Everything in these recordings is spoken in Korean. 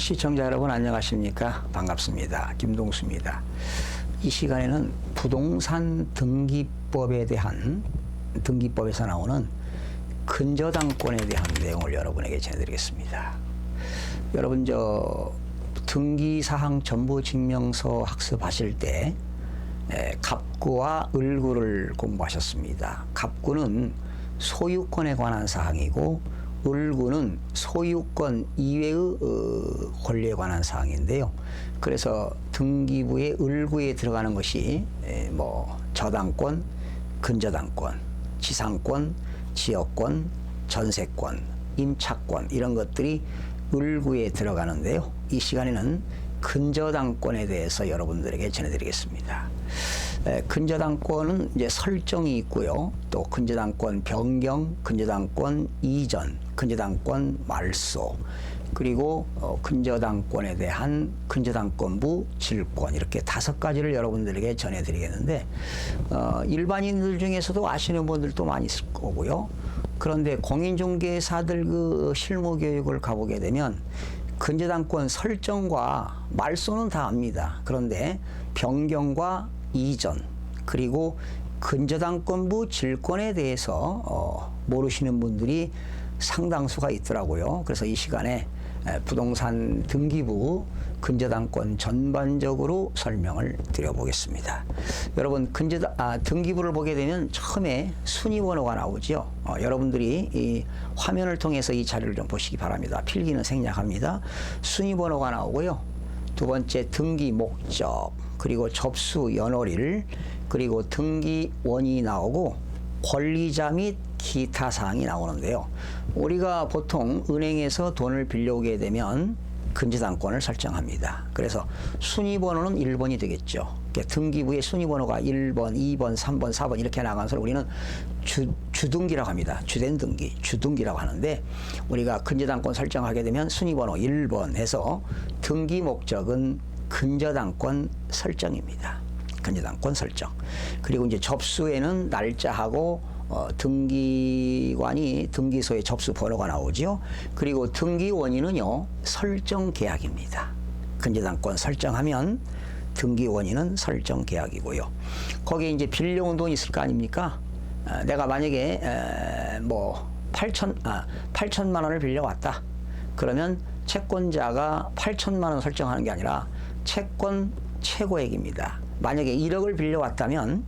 시청자 여러분 안녕하십니까? 반갑습니다. 김동수입니다. 이 시간에는 부동산 등기법에 대한 등기법에서 나오는 근저당권에 대한 내용을 여러분에게 전해드리겠습니다. 여러분 등기사항 전부증명서 학습하실 때 갑구와 을구를 공부하셨습니다. 갑구는 소유권에 관한 사항이고 을구는 소유권 이외의 권리에 관한 사항인데요. 그래서 등기부의 을구에 들어가는 것이 저당권, 근저당권, 지상권, 지역권, 전세권, 임차권 이런 것들이 을구에 들어가는데요. 이 시간에는 근저당권에 대해서 여러분들에게 전해드리겠습니다. 근저당권은 이제 설정이 있고요. 또 근저당권 변경, 근저당권 이전, 근저당권 말소, 그리고 근저당권에 대한 근저당권부 질권 이렇게 5가지를 여러분들에게 전해드리겠는데 일반인들 중에서도 아시는 분들도 많이 있을 거고요. 그런데 공인중개사들 그 실무 교육을 가보게 되면 근저당권 설정과 말소는 다 압니다. 그런데 변경과 이전 그리고 근저당권부 질권에 대해서 모르시는 분들이 상당수가 있더라고요. 그래서 이 시간에 부동산 등기부 근저당권 전반적으로 설명을 드려보겠습니다. 여러분 등기부를 보게 되면 처음에 순위번호가 나오죠. 여러분들이 이 화면을 통해서 이 자료를 좀 보시기 바랍니다. 필기는 생략합니다. 순위번호가 나오고요. 두 번째 등기 목적, 그리고 접수 연월일, 그리고 등기원이 나오고 권리자 및 기타 사항이 나오는데요. 우리가 보통 은행에서 돈을 빌려오게 되면 근저당권을 설정합니다. 그래서 순위번호는 1번이 되겠죠. 등기부의 순위번호가 1번, 2번, 3번, 4번 이렇게 나가서 우리는 주등기라고 합니다. 주된 등기, 주등기라고 하는데 우리가 근저당권 설정하게 되면 순위번호 1번 해서 등기 목적은 근저당권 설정입니다. 근저당권 설정. 그리고 이제 접수에는 날짜하고 등기관이 등기소에 접수 번호가 나오죠. 그리고 등기원인은요 설정 계약입니다. 근저당권 설정하면 등기원인은 설정 계약이고요. 거기에 이제 빌려온 돈이 있을 거 아닙니까? 내가 만약에 8천만 원을 빌려왔다. 그러면 채권자가 8천만 원 설정하는 게 아니라 채권 최고액입니다. 만약에 1억을 빌려왔다면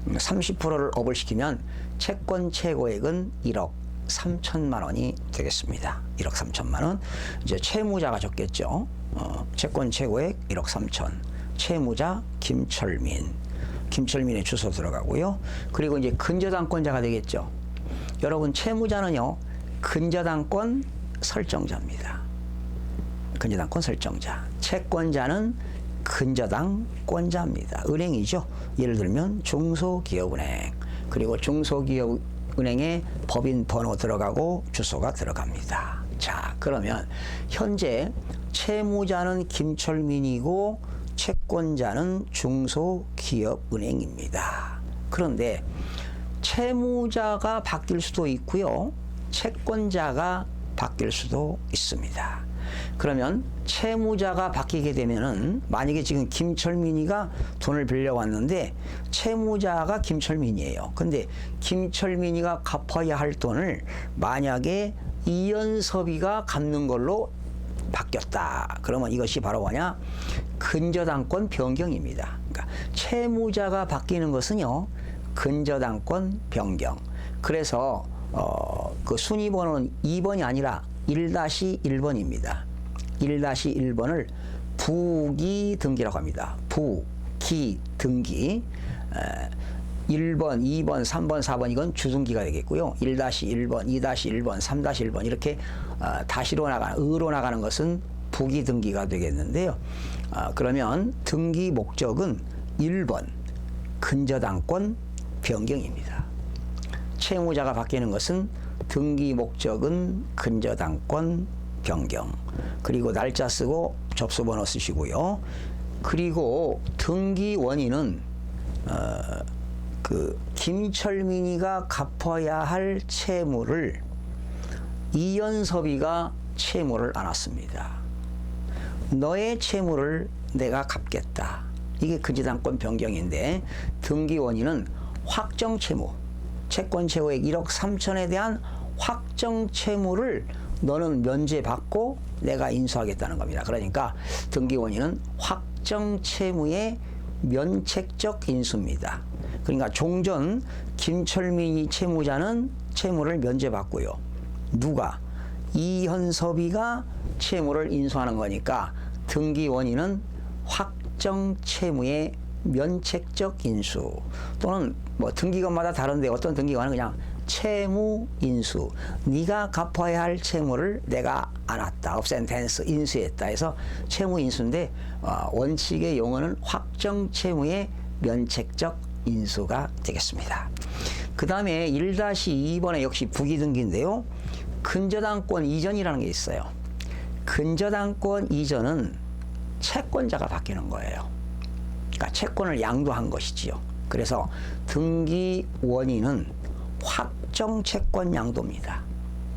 30%를 업을 시키면 채권 최고액은 1억 3천만 원이 되겠습니다. 1억 3천만 원. 이제 채무자가 적겠죠. 채권 최고액 1억 3천. 채무자 김철민. 김철민의 주소 들어가고요. 그리고 이제 근저당권자가 되겠죠. 여러분 채무자는요 근저당권 설정자입니다. 근저당권 설정자. 채권자는 근저당권자입니다. 은행이죠. 예를 들면 중소기업은행, 그리고 중소기업은행에 법인 번호 들어가고 주소가 들어갑니다. 자, 그러면 현재 채무자는 김철민이고 채권자는 중소기업은행입니다. 그런데 채무자가 바뀔 수도 있고요. 채권자가 바뀔 수도 있습니다. 그러면 채무자가 바뀌게 되면은 만약에 지금 김철민이가 돈을 빌려왔는데 채무자가 김철민이에요. 근데 김철민이가 갚아야 할 돈을 만약에 이연섭이가 갚는 걸로 바뀌었다. 그러면 이것이 바로 뭐냐? 근저당권 변경입니다. 그러니까 채무자가 바뀌는 것은요. 근저당권 변경. 그래서 그 순위번호는 2번이 아니라 1-1번입니다. 1-1번을 부기등기라고 합니다. 부기등기. 1번, 2번, 3번, 4번 이건 주등기가 되겠고요. 1-1번, 2-1번, 3-1번 이렇게 다시로 나가는, 의로 나가는 것은 부기등기가 되겠는데요. 그러면 등기 목적은 1번 근저당권 변경입니다. 채무자가 바뀌는 것은 등기 목적은 근저당권 변경. 그리고 날짜 쓰고 접수번호 쓰시고요. 그리고 등기 원인은 김철민이가 갚아야 할 채무를 이연섭이가 채무를 안았습니다. 너의 채무를 내가 갚겠다. 이게 근저당권 변경인데 등기 원인은 확정 채무, 채권 최고액 1억 3천에 대한 확정 채무를 너는 면제받고 내가 인수하겠다는 겁니다. 그러니까 등기 원인은 확정 채무의 면책적 인수입니다. 그러니까 종전 김철민이 채무자는 채무를 면제받고요. 누가? 이현섭이가 채무를 인수하는 거니까 등기 원인은 확정 채무의 면책적 인수, 또는 뭐 등기관마다 다른데 어떤 등기관은 그냥 채무 인수, 네가 갚아야 할 채무를 내가 안았다, 업센텐스 인수했다 해서 채무 인수인데 원칙의 용어는 확정 채무의 면책적 인수가 되겠습니다. 그 다음에 1-2번에 역시 부기등기인데요. 근저당권 이전이라는 게 있어요. 근저당권 이전은 채권자가 바뀌는 거예요. 그러니까 채권을 양도한 것이지요. 그래서 등기 원인은 확정 채권 양도입니다.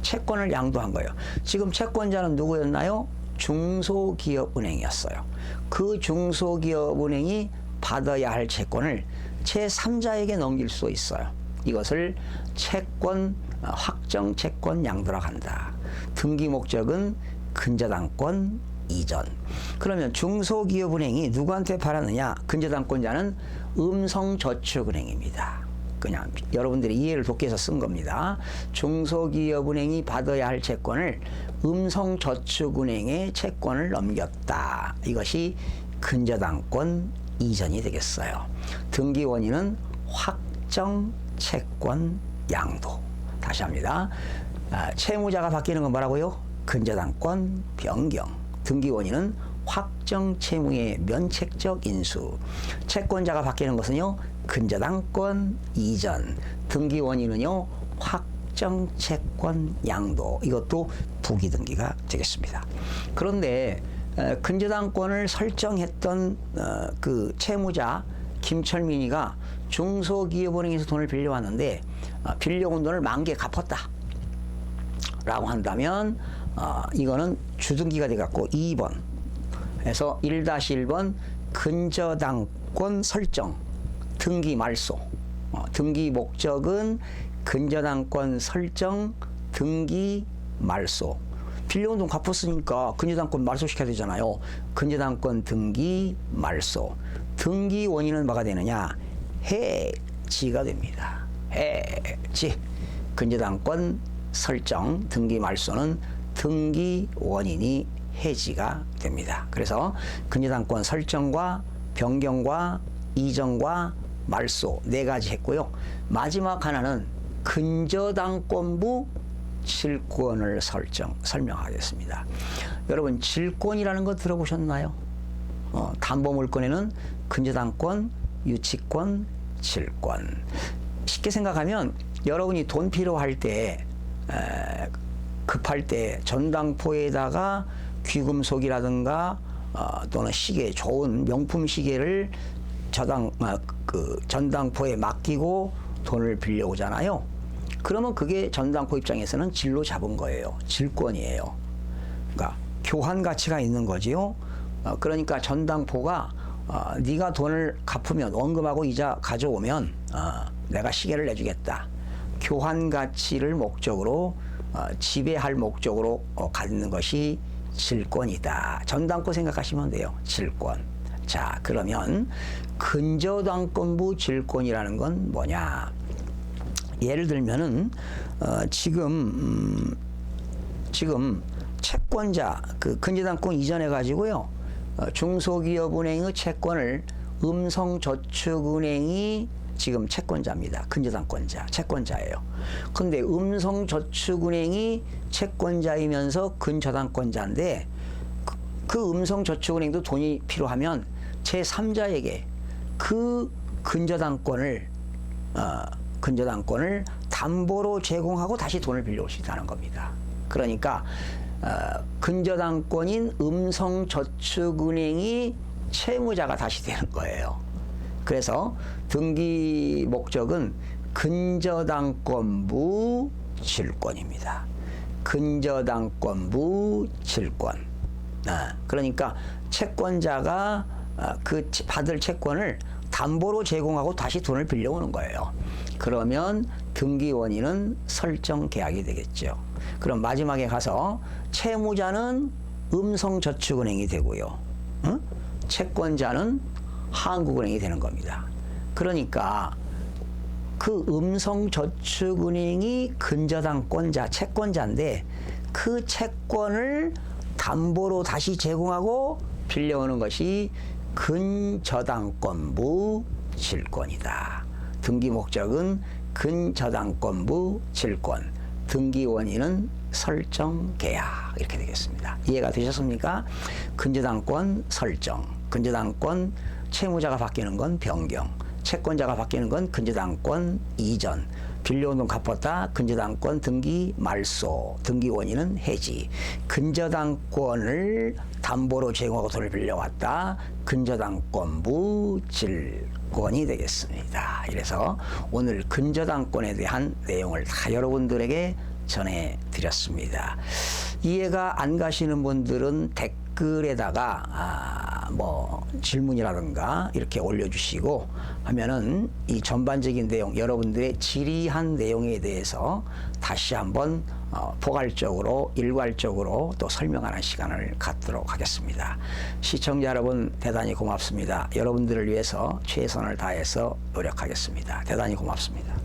채권을 양도한 거예요. 지금 채권자는 누구였나요? 중소기업은행이었어요. 그 중소기업은행이 받아야 할 채권을 제3자에게 넘길 수 있어요. 이것을 채권 확정 채권 양도라고 한다. 등기 목적은 근저당권 이전. 그러면 중소기업은행이 누구한테 팔았느냐? 근저당권자는 음성저축은행입니다. 그냥 여러분들이 이해를 돕기 위해서 쓴 겁니다. 중소기업은행이 받아야 할 채권을 음성저축은행에 채권을 넘겼다. 이것이 근저당권 이전이 되겠어요. 등기 원인은 확정 채권 양도. 다시 합니다. 채무자가 바뀌는 건 뭐라고요? 근저당권 변경. 등기 원인은 확정 채무의 면책적 인수. 채권자가 바뀌는 것은요, 근저당권 이전. 등기 원인은요, 확정 채권 양도. 이것도 부기등기가 되겠습니다. 그런데 근저당권을 설정했던 그 채무자 김철민이가 중소기업은행에서 돈을 빌려왔는데 빌려온 돈을 만개 갚았다 라고 한다면 이거는 주등기가 돼갖고 2번 에서 1-1번 근저당권 설정 등기 말소. 등기 목적은 근저당권 설정 등기 말소. 빌려온 돈 갚았으니까 근저당권 말소시켜야 되잖아요. 근저당권 등기 말소. 등기 원인은 뭐가 되느냐? 해지가 됩니다. 해지. 근저당권 설정 등기 말소는 등기 원인이 해지가 됩니다. 그래서 근저당권 설정과 변경과 이전과 말소 네 가지 했고요. 마지막 하나는 근저당권부 질권을 설명하겠습니다. 여러분, 질권이라는 거 들어보셨나요? 담보물권에는 근저당권, 유치권, 질권. 쉽게 생각하면 여러분이 돈 필요할 때 급할 때 전당포에다가 귀금속이라든가 또는 시계, 좋은 명품 시계를 전당포에 맡기고 돈을 빌려오잖아요. 그러면 그게 전당포 입장에서는 질로 잡은 거예요. 질권이에요. 그러니까 교환 가치가 있는 거지요. 그러니까 전당포가 네가 돈을 갚으면 원금하고 이자 가져오면 내가 시계를 내주겠다. 교환 가치를 목적으로 지배할 목적으로 갖는 것이 질권이다. 전당포 생각하시면 돼요. 질권. 자, 그러면 근저당권부 질권이라는 건 뭐냐? 예를 들면은 지금 채권자 그 근저당권 이전해 가지고요, 중소기업은행의 채권을 음성저축은행이 지금 채권자입니다. 근저당권자, 채권자예요. 근데 음성저축은행이 채권자이면서 근저당권자인데 그 음성저축은행도 돈이 필요하면 제3자에게 그 근저당권을 담보로 제공하고 다시 돈을 빌려올 수 있다는 겁니다. 그러니까 근저당권인 음성저축은행이 채무자가 다시 되는 거예요. 그래서 등기 목적은 근저당권부 질권입니다. 근저당권부 질권. 그러니까 채권자가 그 받을 채권을 담보로 제공하고 다시 돈을 빌려오는 거예요. 그러면 등기 원인은 설정 계약이 되겠죠. 그럼 마지막에 가서 채무자는 음성저축은행이 되고요. 채권자는 한국은행이 되는 겁니다. 그러니까 그 음성저축은행이 근저당권자, 채권자인데 그 채권을 담보로 다시 제공하고 빌려오는 것이 근저당권부 질권이다. 등기 목적은 근저당권부 질권, 등기 원인은 설정 계약 이렇게 되겠습니다. 이해가 되셨습니까? 근저당권 설정, 근저당권 채무자가 바뀌는 건 변경, 채권자가 바뀌는 건 근저당권 이전, 빌려온 돈 갚았다 근저당권 등기 말소, 등기 원인은 해지, 근저당권을 담보로 제공하고 돈을 빌려왔다 근저당권부 질권이 되겠습니다. 이래서 오늘 근저당권에 대한 내용을 다 여러분들에게 전해드렸습니다. 이해가 안 가시는 분들은 댓글에다가 뭐 질문이라든가 이렇게 올려주시고 하면은 이 전반적인 내용, 여러분들의 질의한 내용에 대해서 다시 한번 포괄적으로 일괄적으로 또 설명하는 시간을 갖도록 하겠습니다. 시청자 여러분 대단히 고맙습니다. 여러분들을 위해서 최선을 다해서 노력하겠습니다. 대단히 고맙습니다.